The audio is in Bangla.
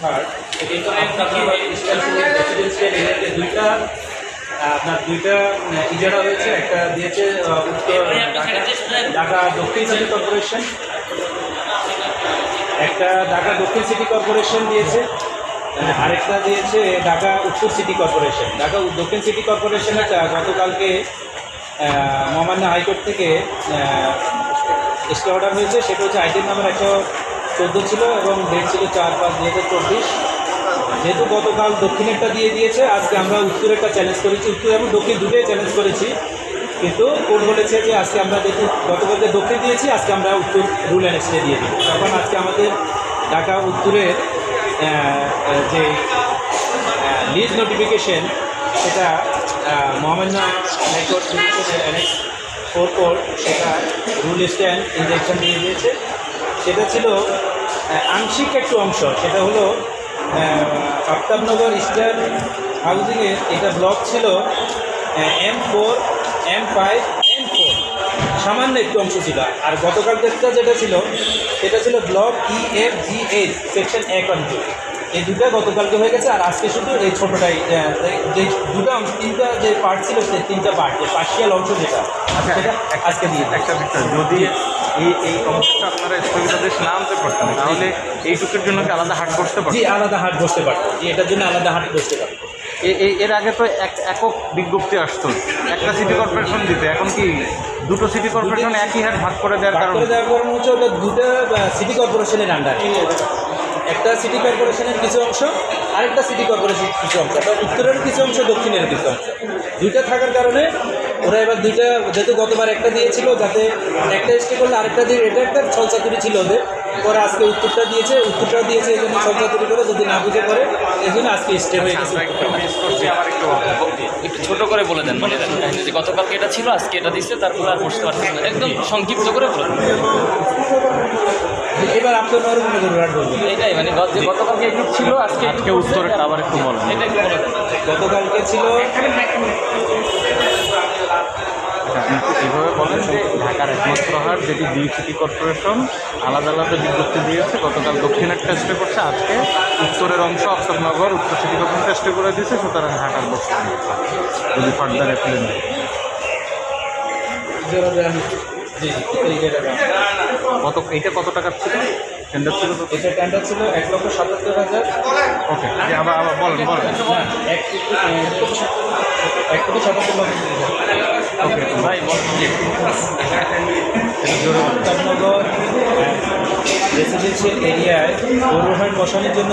থার্ড রেসিডেন্সিয়াল এরিয়াতে দুইটা ইজারা হয়েছে। একটা দিয়েছে উত্তর ঢাকা দক্ষিণ সিটি কর্পোরেশন, একটা ঢাকা দক্ষিণ সিটি কর্পোরেশন দিয়েছে, আরেকটা দিয়েছে ঢাকা উত্তর সিটি কর্পোরেশন। ঢাকা দক্ষিণ সিটি কর্পোরেশনটা গতকালকে মহামান্য হাইকোর্ট থেকে স্টে অর্ডার হয়েছে। সেটা হচ্ছে আইটেম নাম্বার 114 ছিল এবং ডেট ছিল 4/5/2024। যেহেতু গতকাল দক্ষিণেরটা দিয়ে দিয়েছে, আজকে আমরা উত্তরেরটা চ্যালেঞ্জ করেছি। উত্তর এবং দক্ষিণ দুটোই চ্যালেঞ্জ করেছি, কিন্তু কোর্ট বলেছে যে আজকে আমরা যেহেতু গতকালকে দক্ষিণ দিয়েছি, আজকে আমরা উত্তর রুল অ্যান্ড স্টে দিয়ে দিই। তখন আজকে আমাদের ঢাকা উত্তরের যে লিজ নোটিফিকেশন, সেটা মহামান্য হাইকোর্ট অ্যানেক্স 4 কোর্ট সেটা রুল স্ট্যান্ড ইনজেকশন দিয়ে দিয়েছে। সেটা ছিল আংশিক একটু অংশ, সেটা হলো আফতাবনগর ইস্টার্ন হাউজিংয়ের এটা ব্লক ছিল M4, M5, M4, সামান্য একটু অংশ ছিল। আর গতকাল যেটা ছিল সেটা ছিল ব্লক EFGH সেকশন 1 and 2। এই দুটো গতকালকে হয়ে গেছে। আর আজকে শুধু এই ছোটোটাই, যে দুটো অংশ, তিনটা যে পার্ট ছিল সেই তিনটা পার্ট, যে পার্শিয়াল অংশ যেটা সেটা আজকে দিয়ে একটা বিষয়, যদি এই অংশটা আপনারা স্থগিতাদেশ না আনতে পারতেন তাহলে এইটুকুর জন্য কি আলাদা হাট বসতে পারতেন? জি, আলাদা হাট বসতে পারতো। জি, এটার জন্য আলাদা হাট বসতে পারতো। এর আগে তো একক বিজ্ঞপ্তি আসতো একটা সিটি কর্পোরেশন দিতে, এখন কি দুটো সিটি কর্পোরেশন একই হাট ভাগ করে দেওয়ার কারণ হচ্ছে ওটা দুটো সিটি কর্পোরেশনের আন্ডারে। একটা সিটি কর্পোরেশনের কিছু অংশ, আরেকটা সিটি কর্পোরেশনের কিছু অংশ, উত্তরের কিছু অংশ, দক্ষিণের কিছু অংশ, দুইটা থাকার কারণে ওরা এবার দুইটা, যেহেতু গতবার একটা দিয়েছিল যাতে একটা স্টে করলে আরেকটা দিয়ে, এটা একটা ছলচাতুরি ছিল ওদের। পরে আজকে উত্তরটাও দিয়েছে এই জন্য ছলচাতুরি করে যদি না বুঝে করে, এই জন্য আজকে স্টে হয়ে গেছে। একটু ছোট করে বলে দেন, মানে কাহিনী যে গতকালকে এটা ছিল, আজকে এটা দিচ্ছে, তারপরে আর বসতে পারছেন না, একদম সংক্ষিপ্ত করে বলে দেন। এবার আপনার মনে করুন আর বলবেন এটাই মানে গতকালকে একটু ছিল, আজকে উত্তরটা আবার একটু বলেন। এটা একটু বলে দেন। গতকালকে ছিল এইভাবে বলেন যে ঢাকার একমাত্র হাট যেটি দুই সিটি কর্পোরেশন আলাদা আলাদা বিজ্ঞপ্তি দিয়েছে। গতকাল দক্ষিণের টেস্টে করছে, আজকে উত্তরের অংশ আফতাবনগর উত্তর সিটি কর্পোরেশন টেস্টে করে দিয়েছে, সুতরাং ঢাকার বসতে যদি ফার্দার অ্যাপিল নেই। এইটা কত টাকার ছিল টেন্ডার ছিল? এটা টেন্ডার ছিল 1,77,000। ওকে, আবার বলেন 1,77,000। ওকে ভাই আফতাবনগর রেসিডেন্সিয়াল এরিয়ায় পৌরহাট বসানোর জন্য